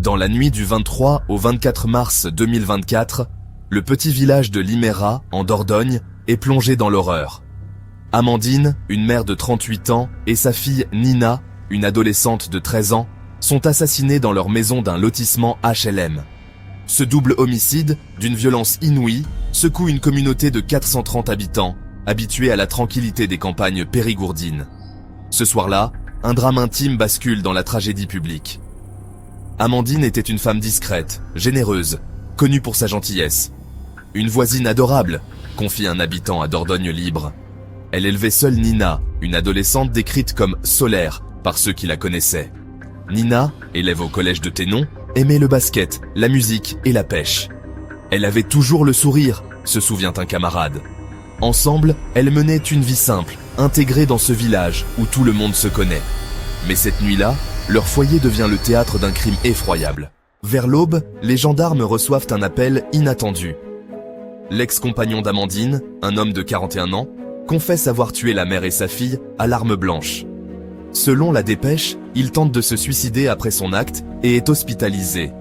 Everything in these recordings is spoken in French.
Dans la nuit du 23 au 24 mars 2024, le petit village de Limérat, en Dordogne, est plongé dans l'horreur. Amandine, une mère de 38 ans, et sa fille Nina, une adolescente de 13 ans, sont assassinés dans leur maison d'un lotissement HLM. Ce double homicide, d'une violence inouïe, secoue une communauté de 430 habitants, habitués à la tranquillité des campagnes périgourdines. Ce soir-là, un drame intime bascule dans la tragédie publique. Amandine était une femme discrète, généreuse, connue pour sa gentillesse. Une voisine adorable, confie un habitant à Dordogne Libre. Elle élevait seule Nina, une adolescente décrite comme solaire par ceux qui la connaissaient. Nina, élève au collège de Thénon, aimait le basket, la musique et la pêche. Elle avait toujours le sourire, se souvient un camarade. Ensemble, elles menaient une vie simple, intégrée dans ce village où tout le monde se connaît. Mais cette nuit-là, leur foyer devient le théâtre d'un crime effroyable. Vers l'aube, les gendarmes reçoivent un appel inattendu. L'ex-compagnon d'Amandine, un homme de 41 ans, confesse avoir tué la mère et sa fille à l'arme blanche. Selon la dépêche, il tente de se suicider après son acte et est hospitalisé.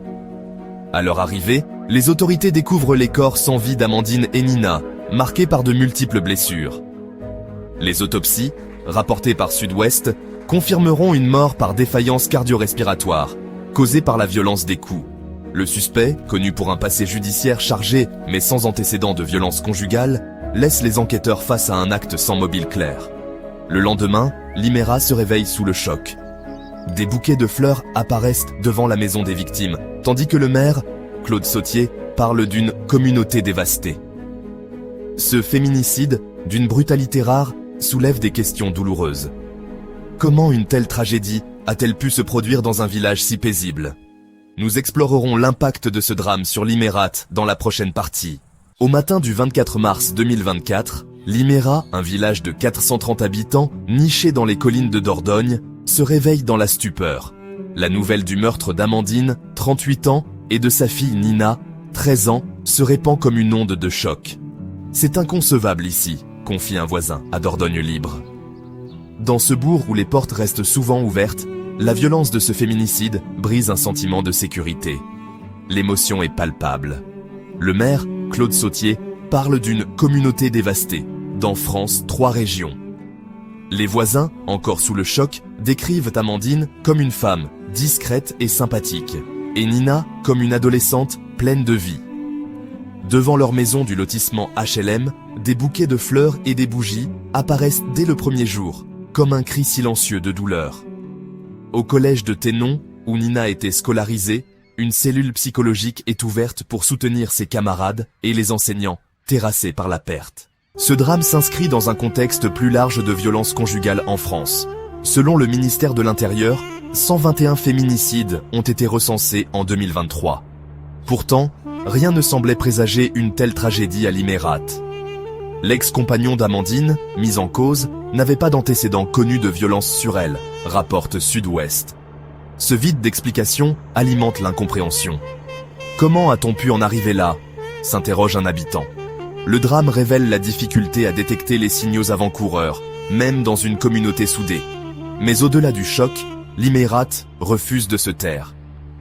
À leur arrivée, les autorités découvrent les corps sans vie d'Amandine et Nina, marqués par de multiples blessures. Les autopsies, rapportées par Sud-Ouest, confirmeront une mort par défaillance cardio-respiratoire, causée par la violence des coups. Le suspect, connu pour un passé judiciaire chargé mais sans antécédent de violence conjugale, laisse les enquêteurs face à un acte sans mobile clair. Le lendemain, Limérat se réveille sous le choc. Des bouquets de fleurs apparaissent devant la maison des victimes, tandis que le maire, Claude Sautier, parle d'une communauté dévastée. Ce féminicide, d'une brutalité rare, soulève des questions douloureuses. Comment une telle tragédie a-t-elle pu se produire dans un village si paisible? Nous explorerons l'impact de ce drame sur Limérat dans la prochaine partie. Au matin du 24 mars 2024, Limérat, un village de 430 habitants, niché dans les collines de Dordogne, se réveille dans la stupeur. La nouvelle du meurtre d'Amandine, 38 ans, et de sa fille Nina, 13 ans, se répand comme une onde de choc. C'est inconcevable ici, confie un voisin à Dordogne Libre. Dans ce bourg où les portes restent souvent ouvertes, la violence de ce féminicide brise un sentiment de sécurité. L'émotion est palpable. Le maire, Claude Sautier, parle d'une communauté dévastée, dans France 3 régions. Les voisins, encore sous le choc, décrivent Amandine comme une femme discrète et sympathique, et Nina comme une adolescente pleine de vie. Devant leur maison du lotissement HLM, des bouquets de fleurs et des bougies apparaissent dès le premier jour, comme un cri silencieux de douleur. Au collège de Thénon, où Nina était scolarisée, une cellule psychologique est ouverte pour soutenir ses camarades et les enseignants, terrassés par la perte. Ce drame s'inscrit dans un contexte plus large de violence conjugale en France. Selon le ministère de l'Intérieur, 121 féminicides ont été recensés en 2023. Pourtant, rien ne semblait présager une telle tragédie à Limérat. L'ex-compagnon d'Amandine, mis en cause, n'avait pas d'antécédents connus de violence sur elle, rapporte Sud-Ouest. Ce vide d'explication alimente l'incompréhension. Comment a-t-on pu en arriver là? S'interroge un habitant. Le drame révèle la difficulté à détecter les signaux avant-coureurs, même dans une communauté soudée. Mais au-delà du choc, Limérat refuse de se taire.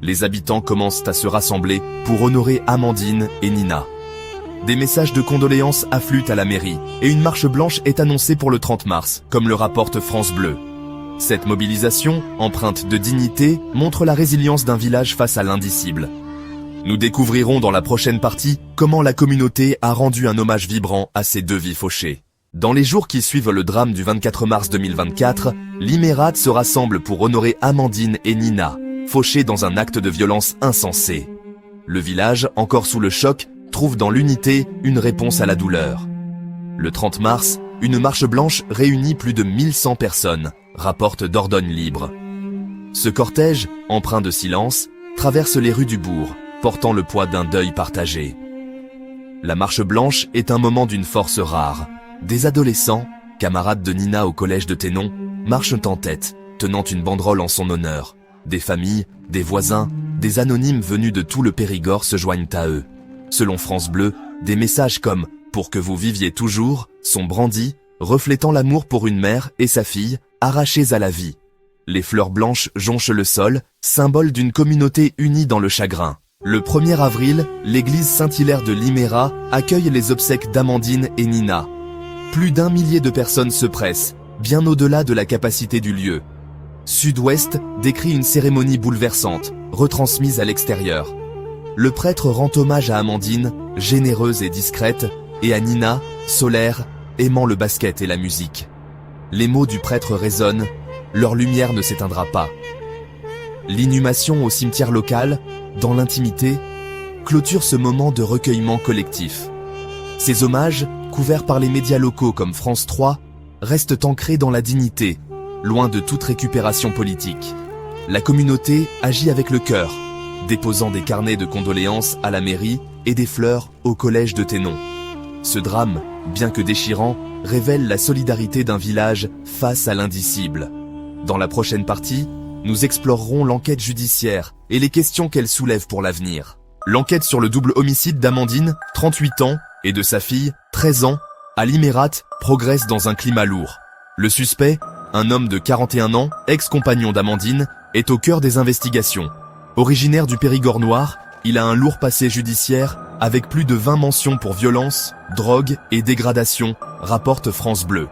Les habitants commencent à se rassembler pour honorer Amandine et Nina. Des messages de condoléances affluent à la mairie et une marche blanche est annoncée pour le 30 mars, comme le rapporte France Bleu. Cette mobilisation, empreinte de dignité, montre la résilience d'un village face à l'indicible. Nous découvrirons dans la prochaine partie comment la communauté a rendu un hommage vibrant à ces deux vies fauchées. Dans les jours qui suivent le drame du 24 mars 2024, Limérat se rassemble pour honorer Amandine et Nina, fauchées dans un acte de violence insensé. Le village, encore sous le choc, trouve dans l'unité une réponse à la douleur. Le 30 mars, une marche blanche réunit plus de 1100 personnes, rapporte Dordogne Libre. Ce cortège, empreint de silence, traverse les rues du bourg, portant le poids d'un deuil partagé. La marche blanche est un moment d'une force rare. Des adolescents, camarades de Nina au collège de Thénon, marchent en tête, tenant une banderole en son honneur. Des familles, des voisins, des anonymes venus de tout le Périgord se joignent à eux. Selon France Bleu, des messages comme « Pour que vous viviez toujours » sont brandis, reflétant l'amour pour une mère et sa fille, arrachées à la vie. Les fleurs blanches jonchent le sol, symbole d'une communauté unie dans le chagrin. Le 1er avril, l'église Saint-Hilaire de Liméra accueille les obsèques d'Amandine et Nina. Plus d'1 millier de personnes se pressent, bien au-delà de la capacité du lieu. Sud-Ouest décrit une cérémonie bouleversante, retransmise à l'extérieur. Le prêtre rend hommage à Amandine, généreuse et discrète, et à Nina, solaire, aimant le basket et la musique. Les mots du prêtre résonnent, leur lumière ne s'éteindra pas. L'inhumation au cimetière local, dans l'intimité, clôture ce moment de recueillement collectif. Ces hommages, couverts par les médias locaux comme France 3, restent ancrés dans la dignité, loin de toute récupération politique. La communauté agit avec le cœur, déposant des carnets de condoléances à la mairie et des fleurs au collège de Thénon. Ce drame, bien que déchirant, révèle la solidarité d'un village face à l'indicible. Dans la prochaine partie, nous explorerons l'enquête judiciaire et les questions qu'elle soulève pour l'avenir. L'enquête sur le double homicide d'Amandine, 38 ans, et de sa fille, 13 ans, à Limérat, progresse dans un climat lourd. Le suspect, un homme de 41 ans, ex-compagnon d'Amandine, est au cœur des investigations. Originaire du Périgord noir, il a un lourd passé judiciaire avec plus de 20 mentions pour violence, drogue et dégradation, rapporte France Bleu.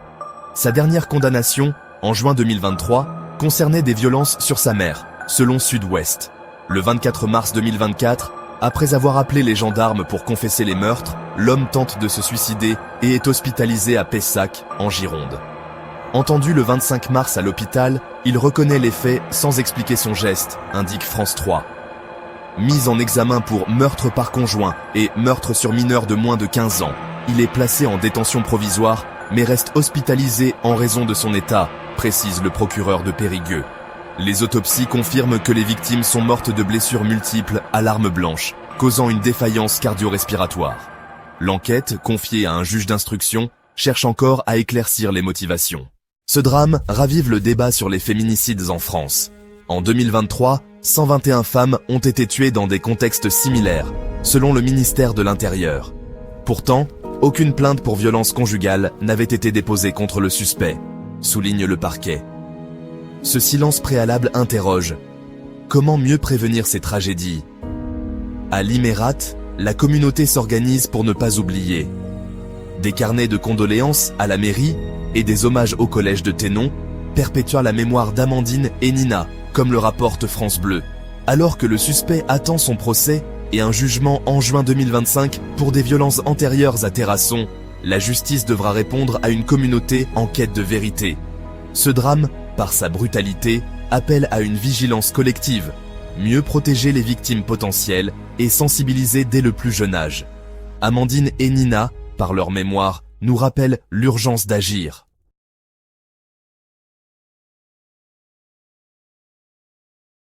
Sa dernière condamnation, en juin 2023, concernait des violences sur sa mère, selon Sud-Ouest. Le 24 mars 2024, après avoir appelé les gendarmes pour confesser les meurtres, l'homme tente de se suicider et est hospitalisé à Pessac, en Gironde. Entendu le 25 mars à l'hôpital, il reconnaît les faits sans expliquer son geste, indique France 3. Mis en examen pour meurtre par conjoint et meurtre sur mineur de moins de 15 ans, il est placé en détention provisoire mais reste hospitalisé en raison de son état, précise le procureur de Périgueux. Les autopsies confirment que les victimes sont mortes de blessures multiples à l'arme blanche, causant une défaillance cardio-respiratoire. L'enquête, confiée à un juge d'instruction, cherche encore à éclaircir les motivations. Ce drame ravive le débat sur les féminicides en France. En 2023, 121 femmes ont été tuées dans des contextes similaires, selon le ministère de l'Intérieur. Pourtant, aucune plainte pour violence conjugale n'avait été déposée contre le suspect, souligne le parquet. Ce silence préalable interroge. Comment mieux prévenir ces tragédies? À Limérat, la communauté s'organise pour ne pas oublier. Des carnets de condoléances à la mairie et des hommages au collège de Thénon perpétuent la mémoire d'Amandine et Nina, comme le rapporte France Bleu, alors que le suspect attend son procès et un jugement en juin 2025 pour des violences antérieures à Terrasson. La justice devra répondre à une communauté en quête de vérité. Ce drame, par sa brutalité, appelle à une vigilance collective, mieux protéger les victimes potentielles et sensibiliser dès le plus jeune âge. Amandine et Nina, par leur mémoire, nous rappellent l'urgence d'agir.